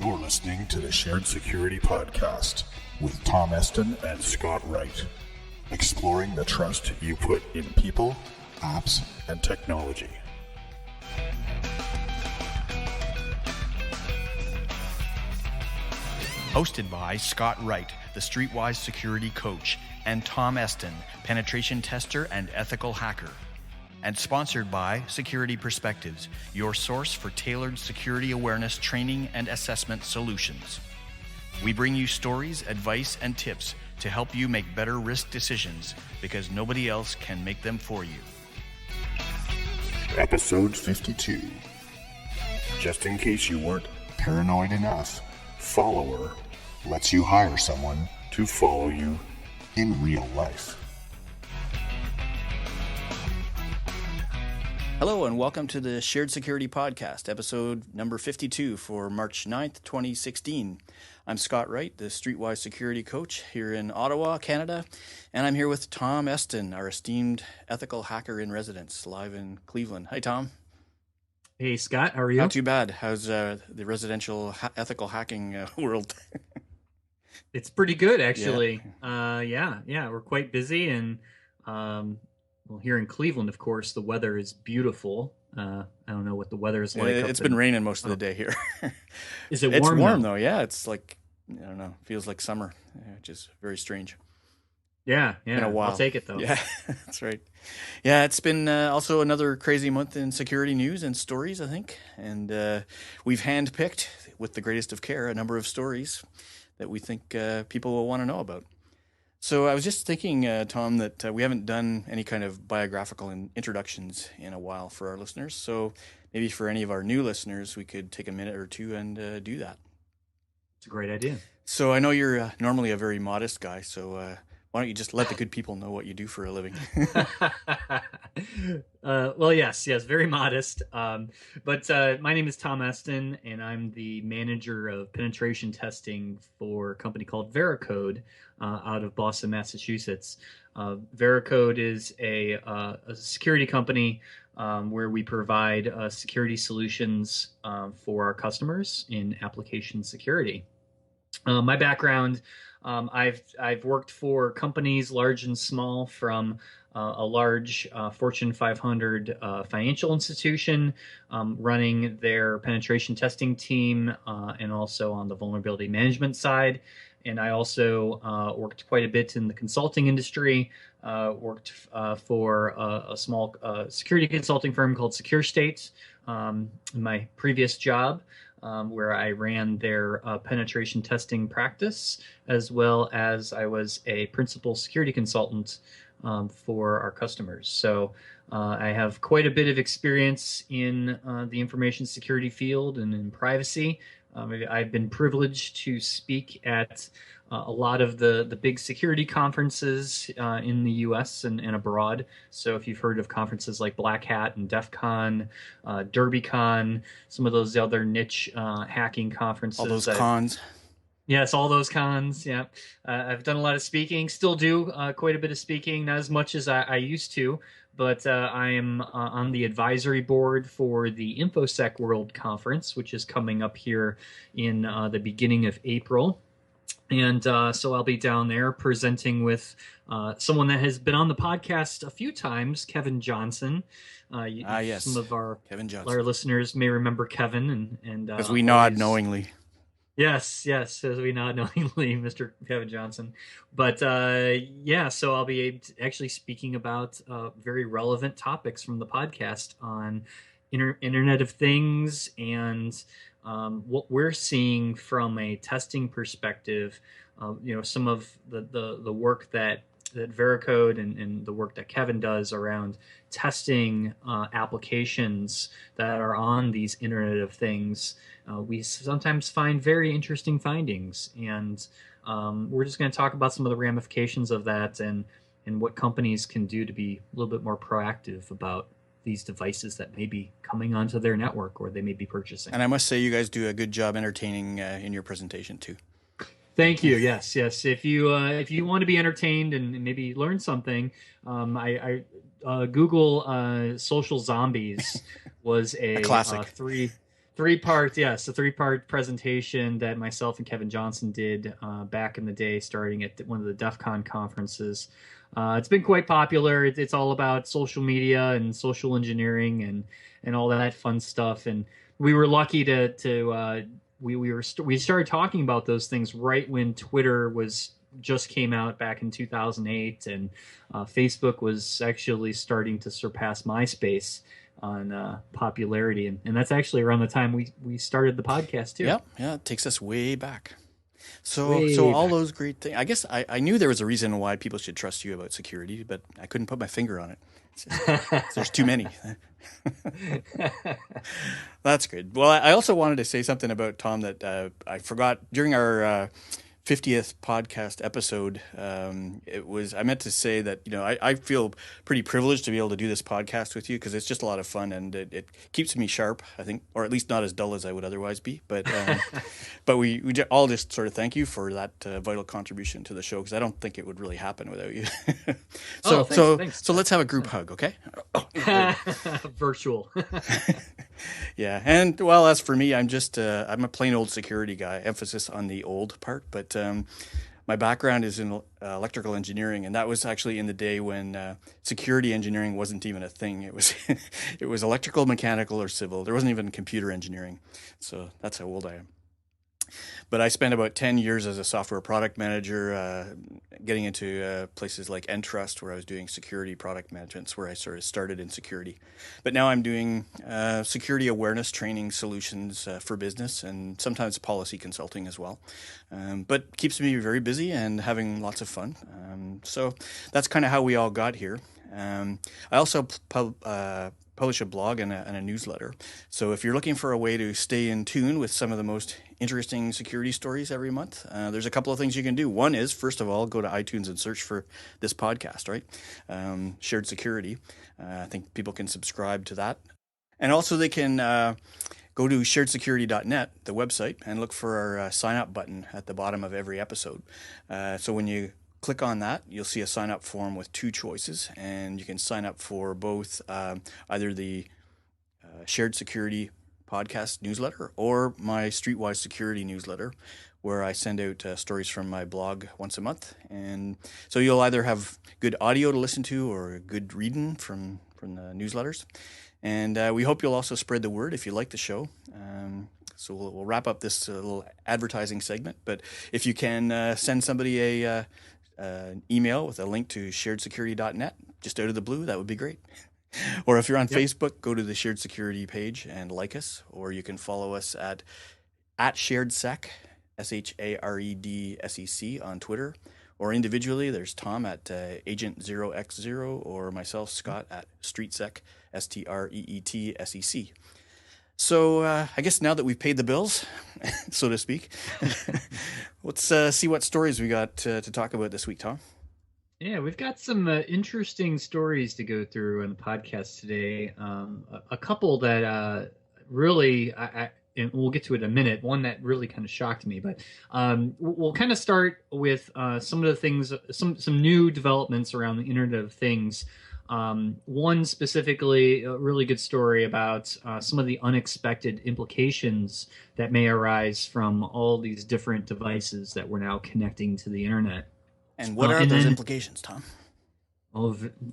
You're listening to the Shared Security Podcast with Tom Eston and Scott Wright, exploring the trust you put in people, apps, and technology. Hosted by Scott Wright, the Streetwise Security Coach, and Tom Eston, penetration tester and ethical hacker. And sponsored by Security Perspectives, your source for tailored security awareness training and assessment solutions. We bring you stories, advice, and tips to help you make better risk decisions because nobody else can make them for you. Episode 52. Just in case you weren't paranoid enough, Follower lets you hire someone to follow you in real life. Hello and welcome to the Shared Security Podcast, episode number 52 for March 9th, 2016. I'm Scott Wright, the Streetwise Security Coach here in Ottawa, Canada, and I'm here with Tom Eston, our esteemed ethical hacker in residence, live in Cleveland. Hi, Tom. Hey, Scott, how are you? Not too bad. How's the residential ethical hacking world? It's pretty good, actually. Yeah. We're quite busy, and well, here in Cleveland, of course, the weather is beautiful. I don't know what the weather is like. It's been raining most of the day here. Is it warm? It's warm though. Yeah, it's like, I don't know, feels like summer, which is very strange. Yeah. Been a while. I'll take it though. Yeah, that's right. Yeah, it's been also another crazy month in security news and stories, I think. And we've handpicked, with the greatest of care, a number of stories that we think people will want to know about. So I was just thinking, Tom, that we haven't done any kind of biographical introductions in a while for our listeners. So maybe for any of our new listeners, we could take a minute or two and do that. It's a great idea. So I know you're normally a very modest guy, so why don't you just let the good people know what you do for a living? Well, yes, very modest. But my name is Tom Eston, and I'm the manager of penetration testing for a company called Veracode out of Boston, Massachusetts. Veracode is a security company where we provide security solutions for our customers in application security. My background, I've worked for companies large and small, from a large Fortune 500 financial institution, running their penetration testing team, and also on the vulnerability management side. And I also worked quite a bit in the consulting industry. Worked for a small security consulting firm called Secure State in my previous job, where I ran their penetration testing practice, as well as I was a principal security consultant for our customers. So I have quite a bit of experience in the information security field and in privacy. I've been privileged to speak at a lot of the big security conferences in the U.S. and abroad. So if you've heard of conferences like Black Hat and DEF CON, DerbyCon, some of those other niche hacking conferences. All those cons. Yes, all those cons, yeah. I've done a lot of speaking, still do quite a bit of speaking, not as much as I used to, but I am on the advisory board for the InfoSec World Conference, which is coming up here in the beginning of April. And so I'll be down there presenting with someone that has been on the podcast a few times, Kevin Johnson. Yes, some of Kevin Johnson. Our listeners may remember Kevin, and as we nod knowingly. Yes, as we nod knowingly, Mr. Kevin Johnson. But so I'll be actually speaking about very relevant topics from the podcast on Internet of Things and what we're seeing from a testing perspective. Some of the work that Veracode and the work that Kevin does around testing applications that are on these Internet of Things. We sometimes find very interesting findings, and we're just going to talk about some of the ramifications of that and what companies can do to be a little bit more proactive about these devices that may be coming onto their network or they may be purchasing. And I must say, you guys do a good job entertaining in your presentation too. Thank you. Yes. If you want to be entertained and maybe learn something, I Google social zombies was a classic. Three-part, yes, a three-part presentation that myself and Kevin Johnson did back in the day, starting at one of the DEF CON conferences. It's been quite popular. It's all about social media and social engineering and all that fun stuff. And we were lucky we started talking about those things right when Twitter was just came out back in 2008, and Facebook was actually starting to surpass MySpace on popularity, and that's actually around the time we started the podcast too. Yeah, it takes us way back. So Way all back. those great things. I guess I knew there was a reason why people should trust you about security, but I couldn't put my finger on it. There's too many. That's good. Well, I also wanted to say something about Tom that I forgot during our 50th podcast episode. I meant to say that, I feel pretty privileged to be able to do this podcast with you because it's just a lot of fun and it keeps me sharp, I think, or at least not as dull as I would otherwise be. But we all just sort of thank you for that vital contribution to the show because I don't think it would really happen without you. Thanks. So let's have a group hug, okay? Virtual. Yeah, and well, as for me, I'm a plain old security guy. Emphasis on the old part, but my background is in electrical engineering, and that was actually in the day when security engineering wasn't even a thing. It was it was electrical, mechanical, or civil. There wasn't even computer engineering. So that's how old I am. But I spent about 10 years as a software product manager, getting into places like Entrust, where I was doing security product management. It's where I sort of started in security. But now I'm doing security awareness training solutions for business and sometimes policy consulting as well. But keeps me very busy and having lots of fun. So that's kind of how we all got here. I also publish a blog and a newsletter. So if you're looking for a way to stay in tune with some of the most interesting security stories every month, there's a couple of things you can do. One is, first of all, go to iTunes and search for this podcast, right? Shared Security. I think people can subscribe to that. And also they can go to sharedsecurity.net, the website, and look for our sign up button at the bottom of every episode. So when you click on that, you'll see a sign up form with two choices, and you can sign up for both either the Shared Security podcast newsletter or my Streetwise Security newsletter, where I send out stories from my blog once a month. And so you'll either have good audio to listen to or good reading from the newsletters. And we hope you'll also spread the word if you like the show. So we'll wrap up this little advertising segment. But if you can send somebody an email with a link to sharedsecurity.net just out of the blue, that would be great. Or if you're on Facebook, go to the Shared Security page and like us, or you can follow us at SharedSec, SharedSec on Twitter, or individually, there's Tom at Agent0x0, or myself, Scott, at StreetSec, StreetSec. So I guess now that we've paid the bills, so to speak, let's see what stories we got to talk about this week, Tom. Yeah, we've got some interesting stories to go through on the podcast today. A couple that really, and we'll get to it in a minute, one that really kind of shocked me. But we'll kind of start with some of the things, some new developments around the Internet of Things. One specifically, a really good story about some of the unexpected implications that may arise from all these different devices that we're now connecting to the Internet. And what are those implications, Tom?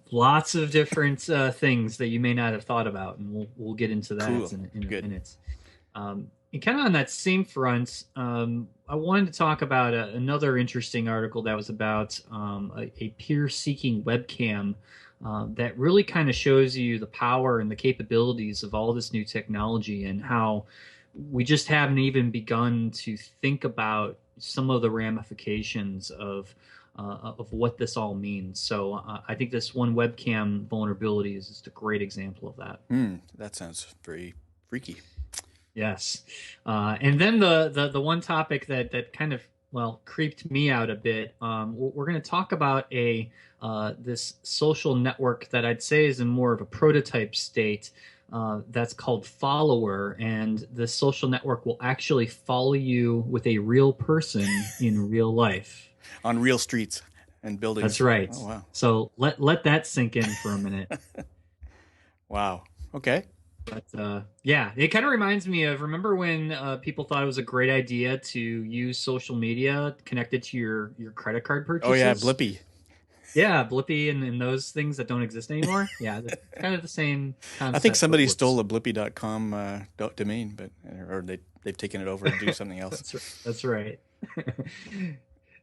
Lots of different things that you may not have thought about, and we'll get into that in a minute. And kind of on that same front, I wanted to talk about another interesting article that was about a peer-seeking webcam that really kind of shows you the power and the capabilities of all this new technology and how we just haven't even begun to think about some of the ramifications of what this all means. So I think this one webcam vulnerability is just a great example of that. That sounds very freaky. Yes. And then the one topic that kind of, creeped me out a bit. We're going to talk about this social network that I'd say is in more of a prototype state. That's called Follower, and this social network will actually follow you with a real person in real life. On real streets and buildings. That's right. Oh, wow. So let that sink in for a minute. Wow. Okay. But yeah, it kind of reminds me of, remember when people thought it was a great idea to use social media connected to your credit card Oh yeah, purchases? Blippy. Yeah, Blippy and those things that don't exist anymore. Yeah, kind of the same I think concept, but somebody worse. stole a blippy.com domain, but or they've taken it over to do something else. That's right.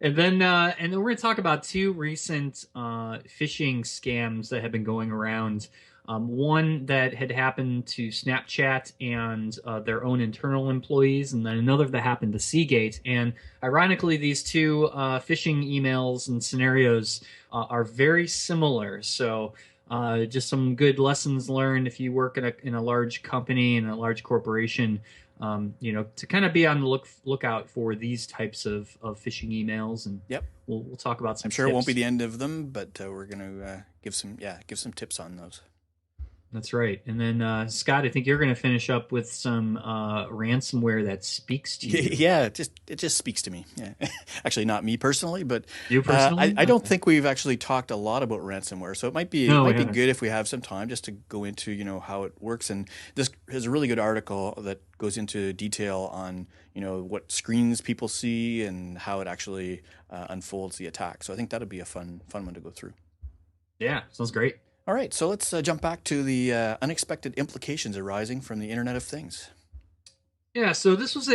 And then we're going to talk about two recent phishing scams that have been going around. One that had happened to Snapchat and their own internal employees, and then another that happened to Seagate. And ironically, these two phishing emails and scenarios are very similar. So just some good lessons learned if you work in a large company and a large corporation, to kind of be on the lookout for these types of phishing emails, and Yep. we'll talk about I'm some sure it won't be tips. the end of them, but we're going to give some tips on those. That's right. And then Scott, I think you're going to finish up with some ransomware that speaks to you. Yeah, it just speaks to me. Yeah, actually, not me personally, but You personally? I don't Okay. think we've actually talked a lot about ransomware. So it No, we might be haven't. good if we have some time just to go into how it works. And this is a really good article that goes into detail on what screens people see and how it actually unfolds the attack. So I think that'd be a fun one to go through. Yeah, sounds great. All right, so let's jump back to the unexpected implications arising from the Internet of Things. Yeah, so this is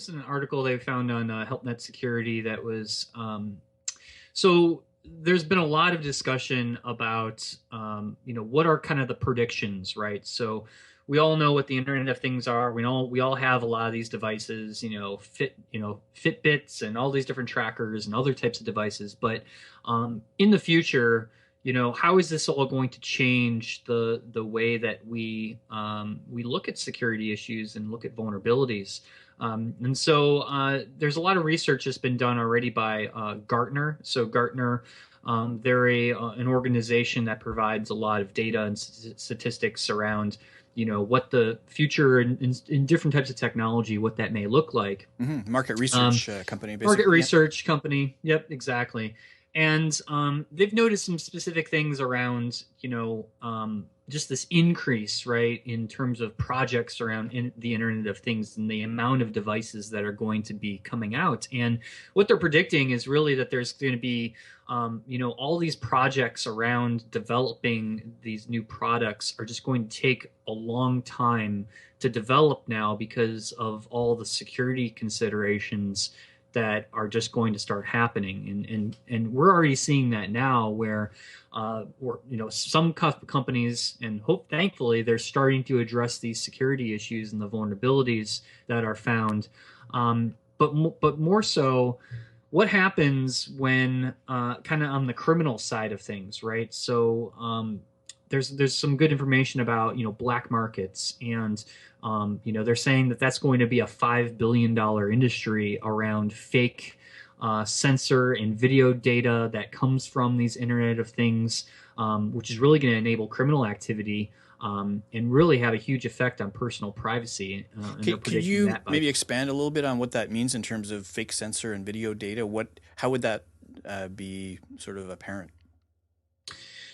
an article they found on HelpNet Security that was so there's been a lot of discussion about what are kind of the predictions, right? So we all know what the Internet of Things are. We all have a lot of these devices, Fitbits and all these different trackers and other types of devices. But in the future, how is this all going to change the way that we look at security issues and look at vulnerabilities? And so there's a lot of research that's been done already by Gartner. So Gartner, they're an organization that provides a lot of data and statistics around, what the future in different types of technology, what that may look like. Market Um, research company, Market basically. Yep. research company. Yep, exactly. And they've noticed some specific things around, just this increase, right, in terms of projects around the Internet of Things and the amount of devices that are going to be coming out. And what they're predicting is really that there's going to be, all these projects around developing these new products are just going to take a long time to develop now because of all the security considerations that are just going to start happening, and we're already seeing that now, where some companies, and thankfully they're starting to address these security issues and the vulnerabilities that are found, but more so, what happens when kind of on the criminal side of things, right? So there's some good information about black markets, and they're saying that that's going to be a $5 billion industry around fake sensor and video data that comes from these Internet of Things, which is really going to enable criminal activity, and really have a huge effect on personal privacy. And they're Could predicting you that by maybe expand a little bit on what that means in terms of fake sensor and video data? How would that be sort of apparent?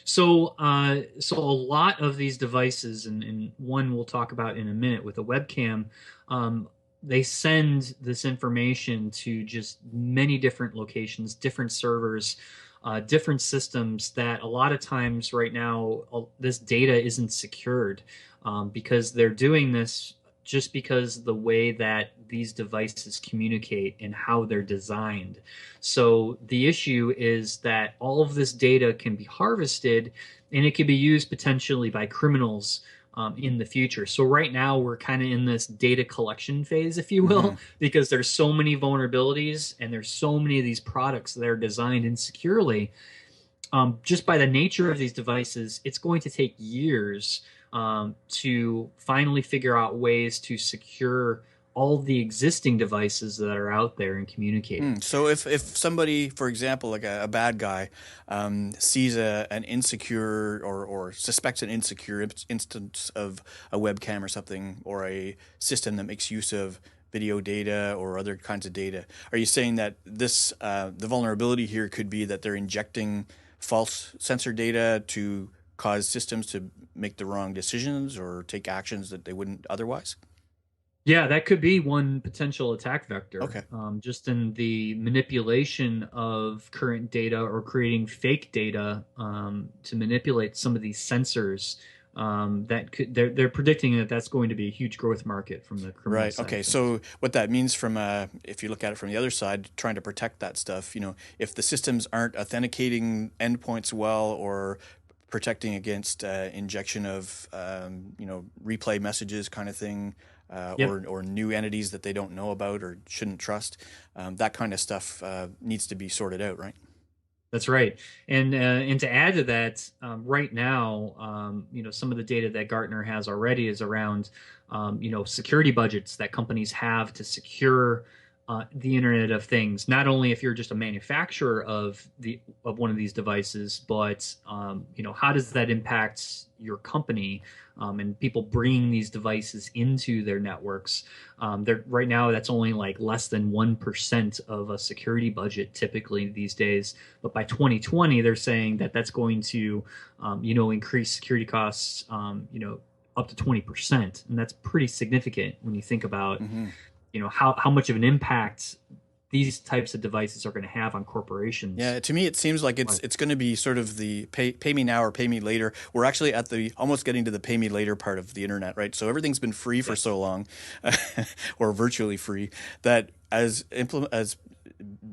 So a lot of these devices, and one we'll talk about in a minute with a webcam, they send this information to just many different locations, different servers, different systems that a lot of times right now, this data isn't secured, because they're doing this just because the way that these devices communicate and how they're designed. So the issue is that all of this data can be harvested, and it can be used potentially by criminals in the future. So right now we're kind of in this data collection phase, if you Hmm. will, because there's so many vulnerabilities and there's so many of these products that are designed insecurely. Just by the nature of these devices, it's going to take years to finally figure out ways to secure all the existing devices that are out there and communicating. So if somebody, for example, like a bad guy, sees an insecure or suspects an insecure instance of a webcam or something, or a system that makes use of video data or other kinds of data, are you saying that the vulnerability here could be that they're injecting false sensor data to cause systems to make the wrong decisions or take actions that they wouldn't otherwise? Yeah, that could be one potential attack vector. Okay. Just in the manipulation of current data or creating fake data to manipulate some of these sensors. That could they're predicting that that's going to be a huge growth market from the criminal Right. side Okay. of things. So what that means from if you look at it from the other side, trying to protect that stuff, if the systems aren't authenticating endpoints well or protecting against injection of, replay messages kind of thing, Yep. or new entities that they don't know about or shouldn't trust, that kind of stuff needs to be sorted out, right? That's right. And to add to that, right now, some of the data that Gartner has already is around, security budgets that companies have to secure the Internet of Things. Not only if you're just a manufacturer of one of these devices, but how does that impact your company and people bringing these devices into their networks? Right now, that's only like less than 1% of a security budget typically these days. But by 2020, they're saying that that's going to, increase security costs, up to 20%, and that's pretty significant when you think about, Mm-hmm. How much of an impact these types of devices are going to have on corporations. Yeah, to me it seems like it's going to be sort of the pay me now or pay me later. We're actually at the almost getting to the pay me later part of the internet, right? So everything's been free for so long, or virtually free, that as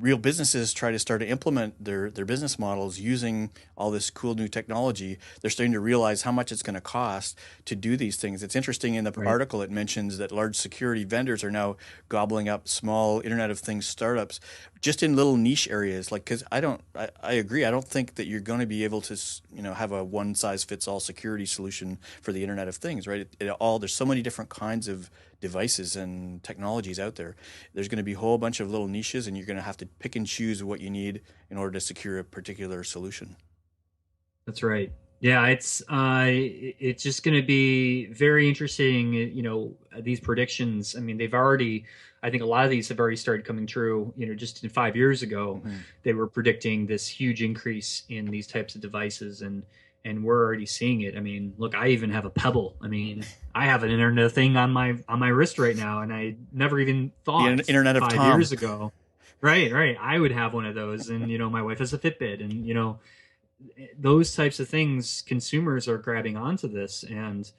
real businesses try to start to implement their business models using all this cool new technology, they're starting to realize how much it's going to cost to do these things. It's interesting in the article it mentions that large security vendors are now gobbling up small Internet of Things startups just in little niche areas. Like, because I agree, I don't think that you're going to be able to have a one size fits all security solution for the Internet of Things, right? There's so many different kinds of devices and technologies out there. There's going to be a whole bunch of little niches, and you're going to have to pick and choose what you need in order to secure a particular solution. That's right. Yeah, it's just going to be very interesting. These predictions. I mean, I think a lot of these have already started coming true. Just 5 years ago, they were predicting this huge increase in these types of devices, and we're already seeing it. I mean, look, I even have a Pebble. I mean, I have an Internet thing on my wrist right now, and I never even thought The Internet of 5 Tom. years ago. Right. I would have one of those, and my wife has a Fitbit, and those types of things. Consumers are grabbing onto this, and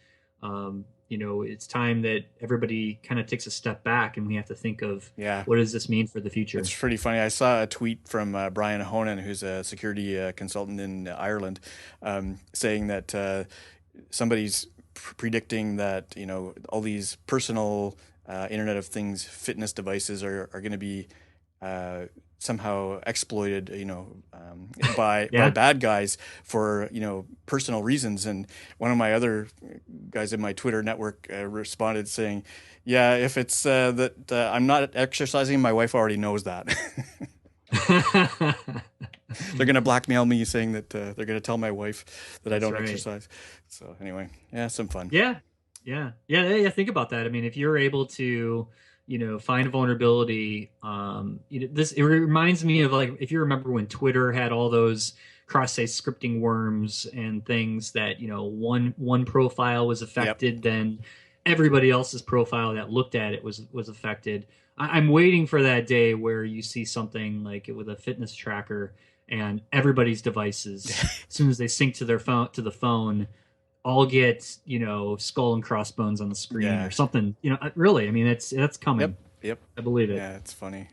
it's time that everybody kind of takes a step back, and we have to think of what does this mean for the future. It's pretty funny. I saw a tweet from Brian Honan, who's a security consultant in Ireland, saying that somebody's predicting that all these personal Internet of Things fitness devices are going to be somehow exploited, by bad guys for personal reasons. And one of my other guys in my Twitter network responded saying, "Yeah, if it's that I'm not exercising, my wife already knows that." They're going to blackmail me, saying that they're going to tell my wife that I don't exercise. So anyway, some fun. Yeah. Think about that. I mean, if you're able to find a vulnerability. It reminds me of, like, if you remember when Twitter had all those cross-site scripting worms and things that one profile was affected, then everybody else's profile that looked at it was affected. I'm waiting for that day where you see something like it with a fitness tracker and everybody's devices, as soon as they sync to the phone, all get skull and crossbones on the screen or something. Really, I mean, that's coming. Yep. I believe it. Yeah, it's funny.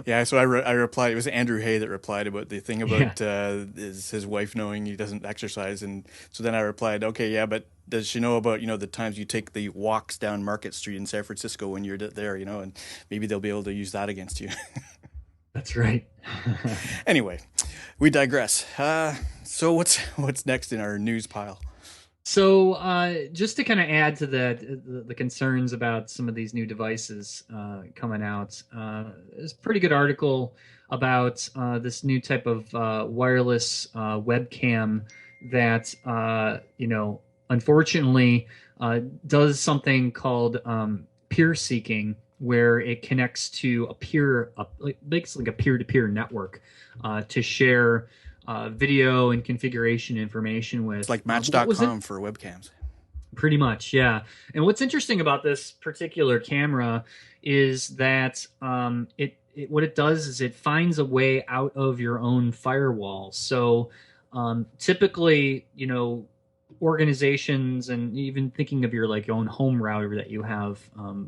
Yeah. So I replied. It was Andrew Hay that replied about the thing about his wife knowing he doesn't exercise, and so then I replied, okay, yeah, but does she know about the times you take the walks down Market Street in San Francisco when you're there, and maybe they'll be able to use that against you. That's right. Anyway, we digress. So what's next in our news pile? So just to kind of add to the concerns about some of these new devices coming out, there's a pretty good article about this new type of wireless webcam that unfortunately does something called peer seeking, where it connects to basically a peer-to-peer network to share video and configuration information with. It's like What was it? Match.com for webcams. Pretty much, yeah. And what's interesting about this particular camera is that what it does is it finds a way out of your own firewall. So typically, organizations, and even thinking of your own home router that you have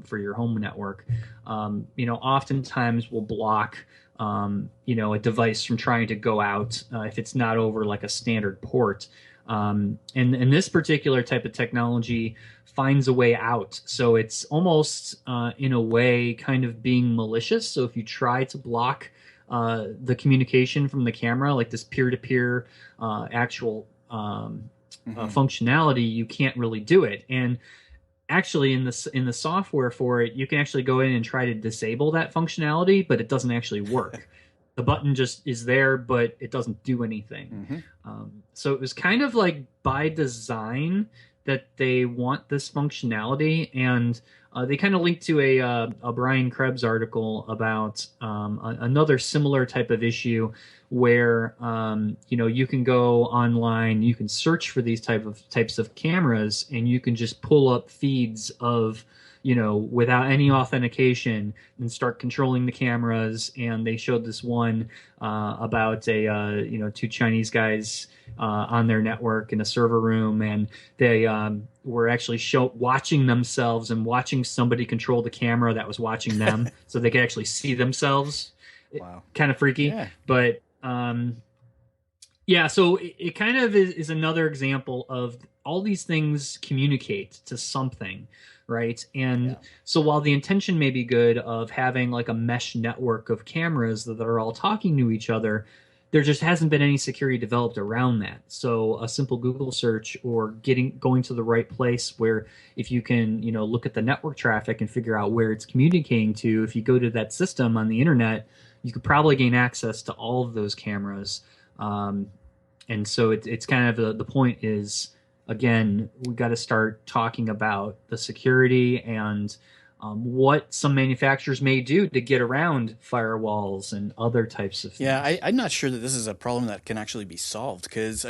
for your home network, oftentimes will block a device from trying to go out if it's not over like a standard port. And this particular type of technology finds a way out. So it's almost in a way kind of being malicious. So if you try to block the communication from the camera, like this peer-to-peer actual functionality, you can't really do it. And actually in the software for it, you can actually go in and try to disable that functionality, but it doesn't actually work. The button just is there, but it doesn't do anything. So it was kind of like by design that they want this functionality, and they kind of linked to a Brian Krebs article about another similar type of issue where you can go online, you can search for these types of cameras, and you can just pull up feeds of without any authentication and start controlling the cameras. And they showed this one about two Chinese guys on their network in a server room, and they were actually watching themselves and watching somebody control the camera that was watching them, so they could actually see themselves. Wow, kind of freaky, yeah. But so it kind of is another example of all these things communicate to something. Right. And so while the intention may be good of having like a mesh network of cameras that are all talking to each other, there just hasn't been any security developed around that. So a simple Google search or going to the right place where if you can, look at the network traffic and figure out where it's communicating to, if you go to that system on the internet, you could probably gain access to all of those cameras. And so it's kind of the point is, again, we got to start talking about the security and what some manufacturers may do to get around firewalls and other types of things. Yeah, I'm not sure that this is a problem that can actually be solved, because,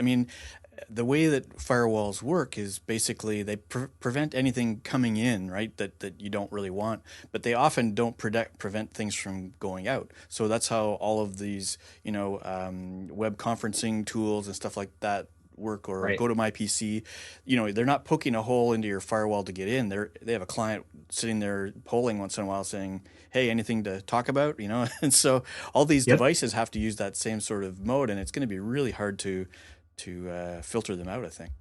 the way that firewalls work is basically they prevent anything coming in, right, that you don't really want, but they often don't prevent things from going out. So that's how all of these, web conferencing tools and stuff like that work, or right. Go to my PC. They're not poking a hole into your firewall to get in. They have a client sitting there polling once in a while saying, hey, anything to talk about, and so all these devices have to use that same sort of mode, and it's going to be really hard to filter them out, I think.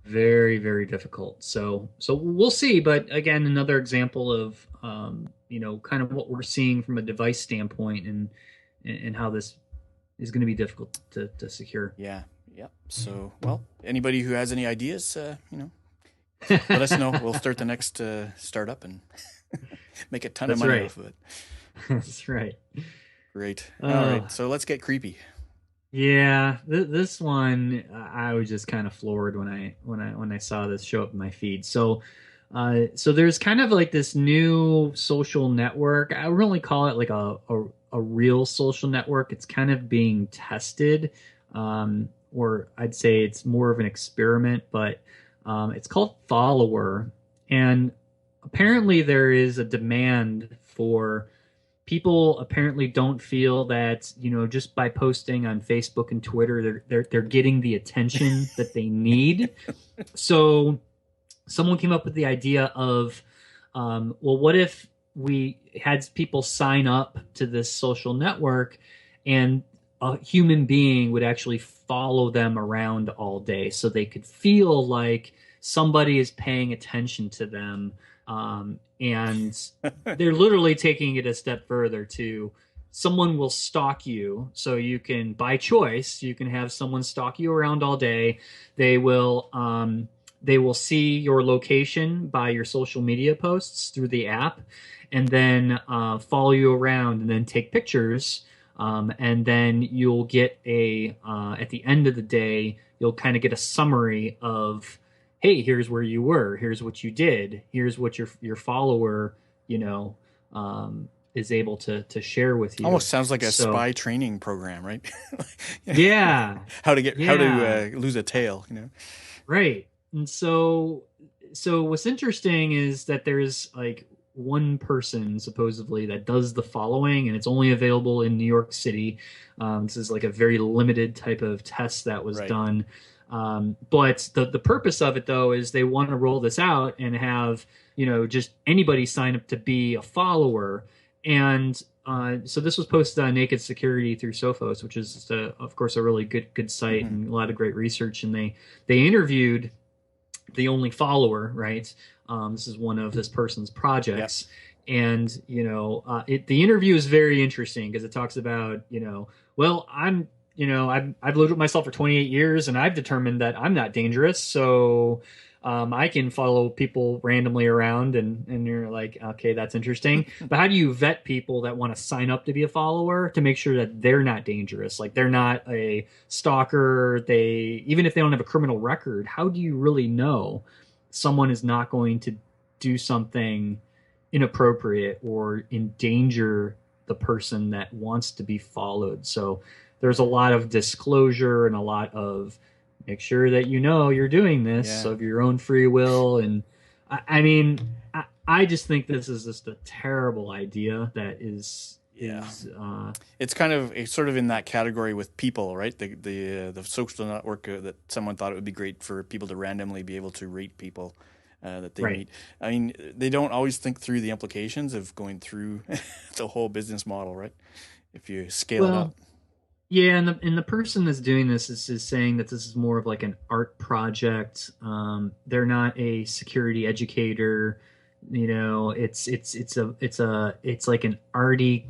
Very, very difficult. So we'll see. But again, another example of kind of what we're seeing from a device standpoint, and how this is going to be difficult to secure. Yeah. So, well, anybody who has any ideas, let us know. We'll start the next startup and make a ton of money off of it. That's right. Great. All right. So let's get creepy. Yeah, this one I was just kind of floored when I saw this show up in my feed. So there's kind of like this new social network. I would really call it like a real social network. It's kind of being tested, or I'd say it's more of an experiment. But it's called Follower, and apparently there is a demand for. People apparently don't feel that, just by posting on Facebook and Twitter, they're getting the attention that they need. So someone came up with the idea of, what if we had people sign up to this social network and a human being would actually follow them around all day, so they could feel like somebody is paying attention to them. And they're literally taking it a step further to someone will stalk you. So you can, by choice, you can have someone stalk you around all day. They will see your location by your social media posts through the app, and then follow you around and then take pictures. And then you'll get at the end of the day, you'll kind of get a summary of, hey, here's where you were, here's what you did, here's what your follower, is able to share with you. Almost sounds like a So, spy training program, right? yeah, how yeah. to lose a tail, you know? Right. And so what's interesting is that there's like one person supposedly that does the following, and it's only available in New York City. This is like a very limited type of test that was Right. done. But the purpose of it though is they want to roll this out and have, just anybody sign up to be a follower. And so this was posted on Naked Security through Sophos, which is of course a really good site and a lot of great research. And they interviewed the only follower, right? This is one of this person's projects. Yep. And, the interview is very interesting because it talks about, well, I've lived with myself for 28 years and I've determined that I'm not dangerous. So I can follow people randomly around, and you're like, okay, that's interesting. But how do you vet people that want to sign up to be a follower to make sure that they're not dangerous? Like they're not a stalker. Even if they don't have a criminal record, how do you really know someone is not going to do something inappropriate or endanger the person that wants to be followed? So there's a lot of disclosure and a lot of make sure that you're doing this of your own free will. And I just think this is just a terrible idea that is it's sort of in that category with people, right? The social network that someone thought it would be great for people to randomly be able to rate people that they meet. I mean, they don't always think through the implications of going through the whole business model, right? If you scale it up. Yeah, and the person that's doing this is saying that this is more of like an art project. They're not a security educator. It's like an arty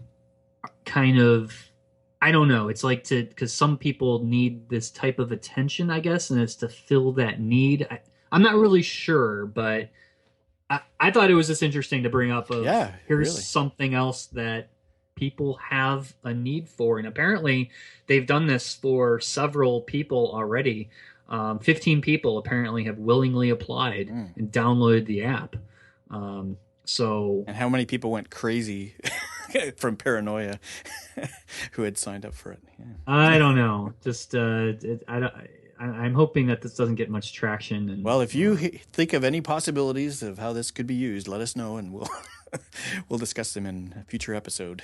kind of, I don't know. It's like because some people need this type of attention, I guess, and it's to fill that need. I'm not really sure, but I thought it was just interesting to bring up. Here's really something else that people have a need for, and apparently they've done this for several people already. 15 people apparently have willingly applied and downloaded the app. And how many people went crazy from paranoia who had signed up for it? Yeah. I don't know. Just I'm hoping that this doesn't get much traction. And, well, if you think of any possibilities of how this could be used, let us know, and we'll discuss them in a future episode.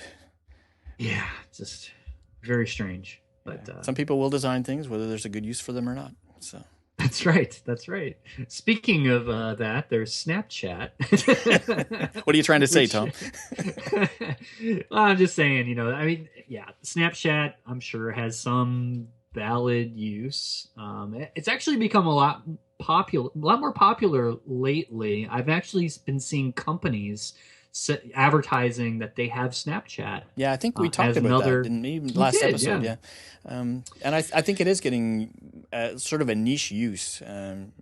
Yeah, just very strange. But some people will design things whether there's a good use for them or not. So that's right. Speaking of that, there's Snapchat. What are you trying to say, Tom? Well, I'm just saying, Snapchat, I'm sure, has some valid use. It's actually become a lot more popular lately. I've actually been seeing companies advertising that they have Snapchat. Yeah, I think we talked about that, didn't we? Last episode, yeah. And I think it is getting sort of a niche use.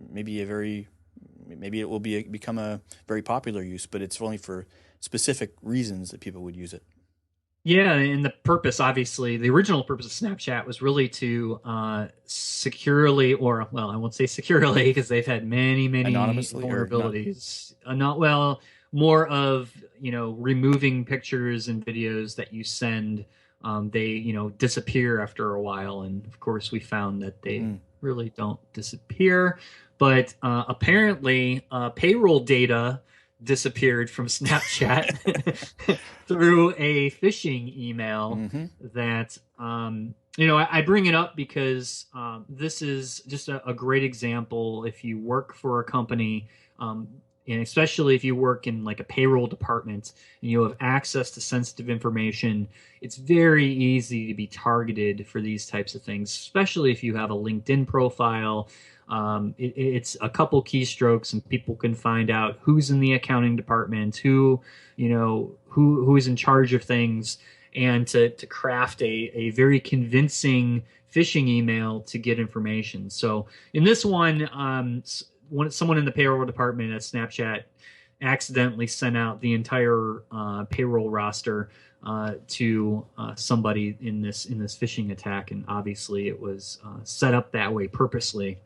Maybe it will become a very popular use, but it's only for specific reasons that people would use it. Yeah, and the purpose, obviously, the original purpose of Snapchat was really to securely, or, well, I won't say securely because they've had many anonymously vulnerabilities. More of, removing pictures and videos that you send. They, disappear after a while. And of course, we found that they really don't disappear. But apparently, payroll data disappeared from Snapchat through a phishing email that, I bring it up because this is just a great example. If you work for a company, and especially if you work in like a payroll department and you have access to sensitive information, it's very easy to be targeted for these types of things, especially if you have a LinkedIn profile. It's a couple keystrokes and people can find out who's in the accounting department, who is in charge of things, and to craft a very convincing phishing email to get information. So in this one, someone in the payroll department at Snapchat accidentally sent out the entire payroll roster to somebody in this phishing attack, and obviously it was set up that way purposely.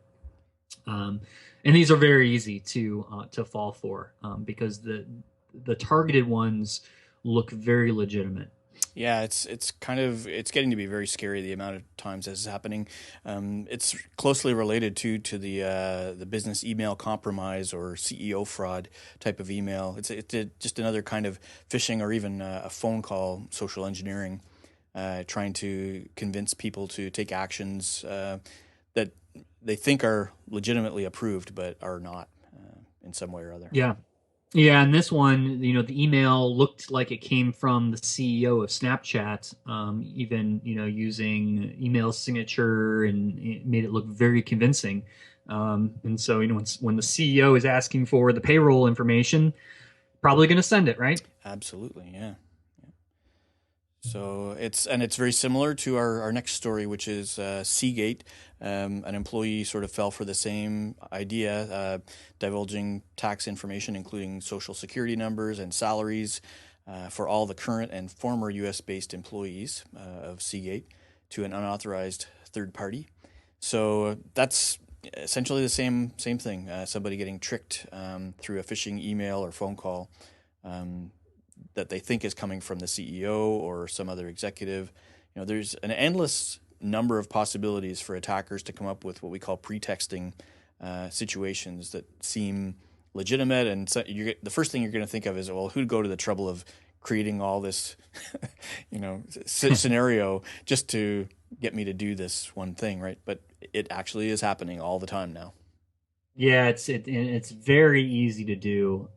And these are very easy to fall for because the targeted ones look very legitimate. Yeah, it's getting to be very scary the amount of times this is happening. It's closely related to the business email compromise or CEO fraud type of email. It's just another kind of phishing or even a phone call social engineering, trying to convince people to take actions that they think are legitimately approved but are not in some way or other. Yeah. Yeah, and this one, the email looked like it came from the CEO of Snapchat, even, using email signature, and it made it look very convincing. And so, when the CEO is asking for the payroll information, probably going to send it, right? Absolutely, yeah. So it's very similar to our next story, which is Seagate. An employee sort of fell for the same idea, divulging tax information, including social security numbers and salaries, for all the current and former U.S.-based employees of Seagate to an unauthorized third party. So that's essentially the same thing. Somebody getting tricked through a phishing email or phone call. That they think is coming from the CEO or some other executive. There's an endless number of possibilities for attackers to come up with what we call pretexting situations that seem legitimate. And so the first thing you're going to think of is, well, who'd go to the trouble of creating all this, scenario just to get me to do this one thing, right? But it actually is happening all the time now. Yeah, it's very easy to do.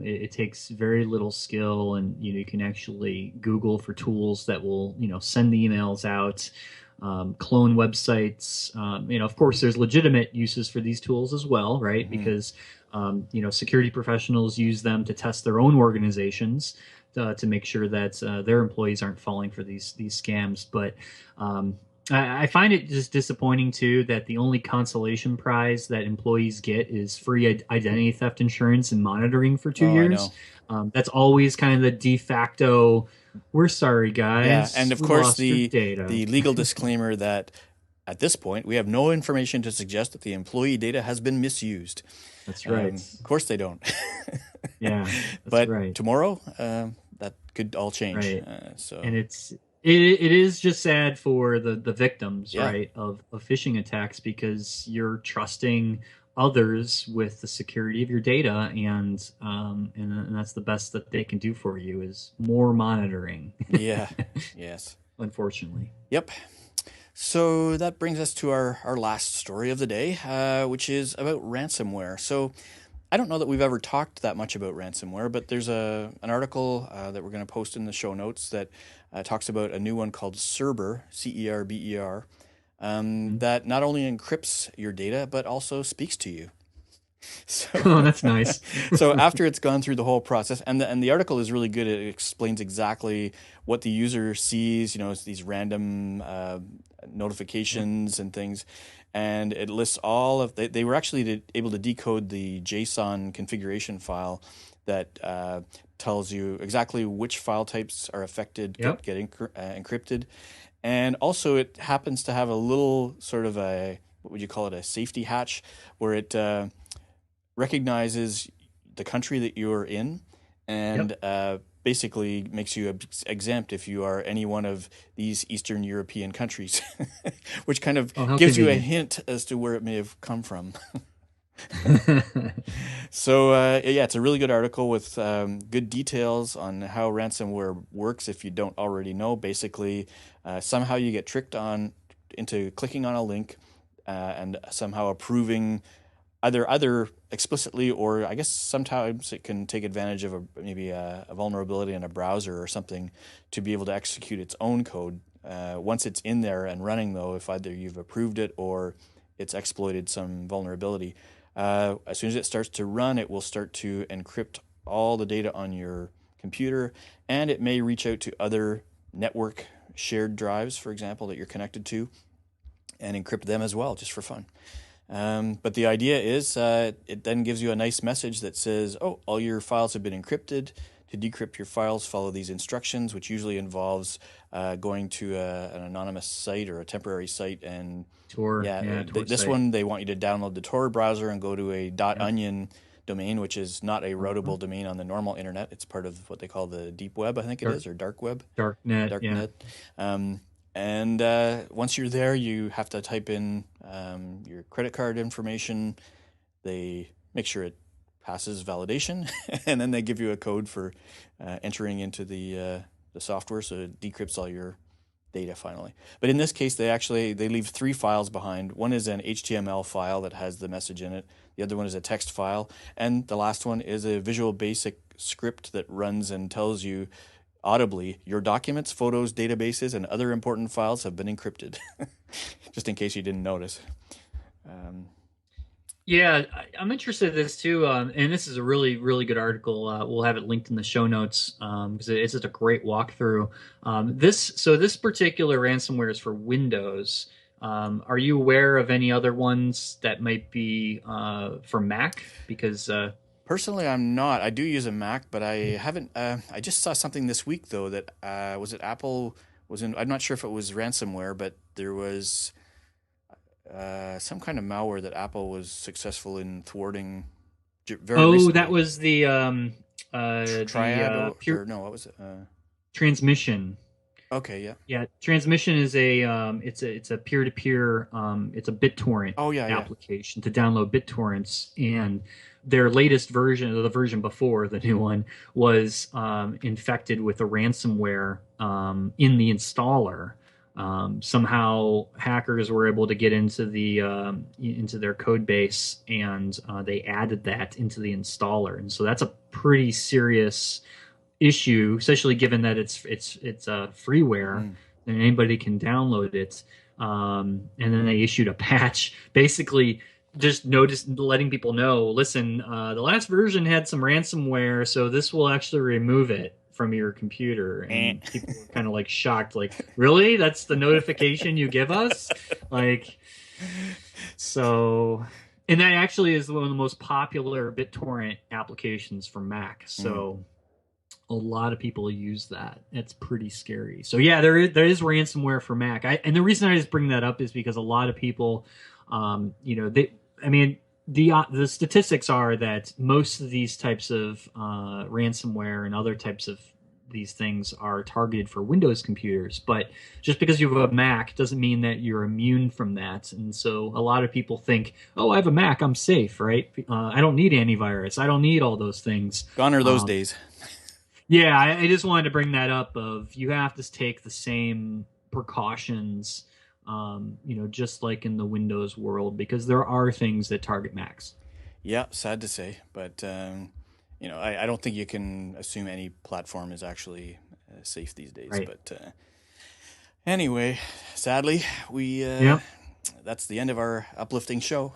It takes very little skill, and you can actually Google for tools that will send the emails out, clone websites. Of course, there's legitimate uses for these tools as well, right? Mm-hmm. Because security professionals use them to test their own organizations to make sure that their employees aren't falling for these scams. But I find it just disappointing too that the only consolation prize that employees get is free identity theft insurance and monitoring for 2 years. I know. That's always kind of the de facto. We're sorry, Yeah, guys. and of We course lost your the data. the legal disclaimer that at this point we have no information to suggest that the employee data has been misused. That's right. Of course they don't. Yeah, that's But right. tomorrow, that could all change. Right. So And it is just sad for the victims, yeah, right, of phishing attacks, because you're trusting others with the security of your data, and that's the best that they can do for you is more monitoring. yeah, yes, Unfortunately. yep. So that brings us to our last story of the day, which is about ransomware. So I don't know that we've ever talked that much about ransomware, but there's an article that we're going to post in the show notes that talks about a new one called Cerber, Cerber, that not only encrypts your data but also speaks to you. So, Oh, that's nice. so after it's gone through the whole process, and the article is really good. It explains exactly what the user sees. It's these random notifications and things, and it lists all of. They were actually able to decode the JSON configuration file that tells you exactly which file types are affected, Yep. get encrypted, and also it happens to have a little sort of what would you call it, a safety hatch, where it recognizes the country that you're in, and Yep. basically makes you exempt if you are any one of these Eastern European countries, which kind of Oh, how gives you a convenient. hint as to where it may have come from. So yeah, it's a really good article with good details on how ransomware works. If you don't already know, basically, somehow you get tricked into clicking on a link and somehow approving either explicitly, or I guess sometimes it can take advantage of maybe a vulnerability in a browser or something to be able to execute its own code. Once it's in there and running, though, if either you've approved it or it's exploited some vulnerability, as soon as it starts to run, it will start to encrypt all the data on your computer, and it may reach out to other network shared drives, for example, that you're connected to, and encrypt them as well, just for fun. But the idea is it then gives you a nice message that says, oh, all your files have been encrypted. To decrypt your files, follow these instructions, which usually involves going to an anonymous site or a temporary site. And Tor. yeah, Yeah, Tor this site. one, they want you to download the Tor browser and go to a Yep. .onion domain, which is not a routable domain on the normal internet. It's part of what they call the deep web, I think it is, or dark web. Darknet. Yeah. And once you're there, you have to type in your credit card information. They make sure it passes validation, and then they give you a code for entering into the software, so it decrypts all your data finally. But in this case, they leave 3 files behind. One is an HTML file that has the message in it. The other one is a text file, and the last one is a Visual Basic script that runs and tells you audibly your documents, photos, databases, and other important files have been encrypted, just in case you didn't notice. Yeah, I'm interested in this too, and this is a really, really good article. We'll have it linked in the show notes because it's just a great walkthrough. This particular ransomware is for Windows. Are you aware of any other ones that might be for Mac? Because personally, I'm not. I do use a Mac, but I haven't. I just saw something this week though that was it Apple was in. I'm not sure if it was ransomware, but there was some kind of malware that Apple was successful in thwarting. Very recently. That was the Triad. No, what was it? Transmission. Okay, yeah. Yeah, Transmission is it's a peer-to-peer it's a BitTorrent application to download BitTorrents, and their latest version, or the version before the new one, was infected with a ransomware in the installer. Somehow hackers were able to get into their code base, and they added that into the installer, and so that's a pretty serious issue, especially given that it's freeware and anybody can download it. And then they issued a patch, basically just letting people know, listen, the last version had some ransomware, so this will actually remove it from your computer. And people were kind of like shocked, like, really? That's the notification you give us? Like, so, and that actually is one of the most popular BitTorrent applications for Mac. So a lot of people use that. It's pretty scary. So yeah, there is ransomware for Mac. And the reason I just bring that up is because a lot of people, the statistics are that most of these types of ransomware and other types of these things are targeted for Windows computers. But just because you have a Mac doesn't mean that you're immune from that. And so a lot of people think, oh, I have a Mac, I'm safe, right? I don't need antivirus. I don't need all those things. Gone are those days. Yeah, I just wanted to bring that up of you have to take the same precautions, just like in the Windows world, because there are things that target Macs. Yeah, sad to say, but I don't think you can assume any platform is actually safe these days. Right. But anyway, sadly, that's the end of our uplifting show.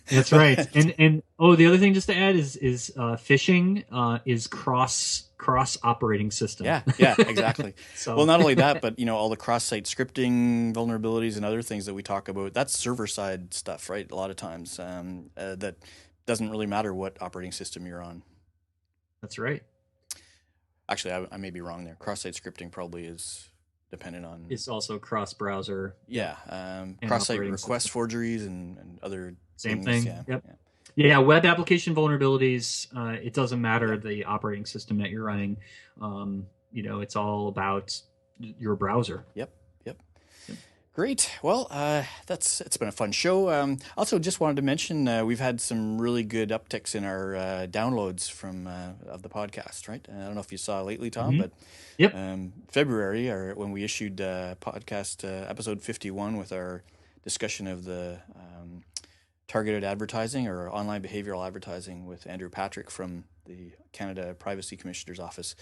That's right. And the other thing just to add is phishing is cross operating system. Yeah, exactly. So. Well, not only that, but all the cross-site scripting vulnerabilities and other things that we talk about, that's server-side stuff, right? A lot of times that doesn't really matter what operating system you're on. That's right. Actually, I may be wrong there. Cross-site scripting probably is dependent on. It's also cross-browser. Yeah, cross-site request forgeries and other same things. Thing. Yep. Yeah, web application vulnerabilities. It doesn't matter the operating system that you're running. It's all about your browser. Yep. Great. Well, it's been a fun show. Also, just wanted to mention we've had some really good upticks in our downloads of the podcast. Right? I don't know if you saw lately, Tom, but February, or when we issued podcast episode 51 with our discussion of the targeted advertising or online behavioral advertising with Andrew Patrick from the Canada Privacy Commissioner's Office,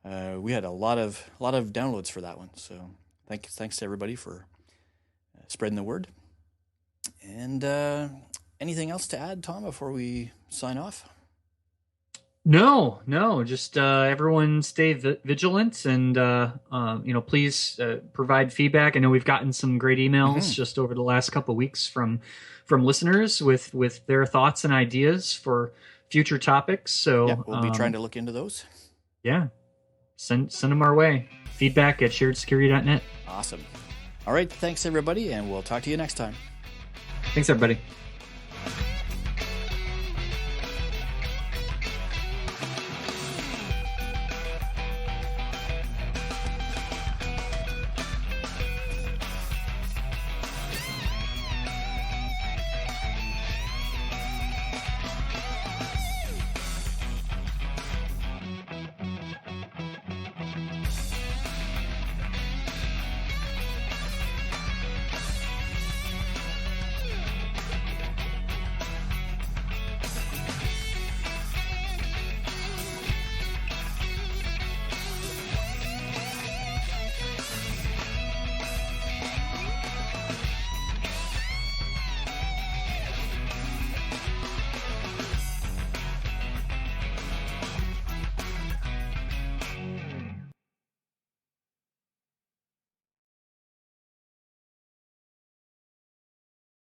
we had a lot of downloads for that one. So thanks to everybody for spreading the word. And anything else to add, Tom, before we sign off? No, just everyone stay vigilant, and please provide feedback. I know we've gotten some great emails just over the last couple of weeks from listeners with their thoughts and ideas for future topics. So we'll be trying to look into those. Yeah, send them our way. Feedback@sharedsecurity.net. Awesome. All right, thanks everybody, and we'll talk to you next time. Thanks everybody.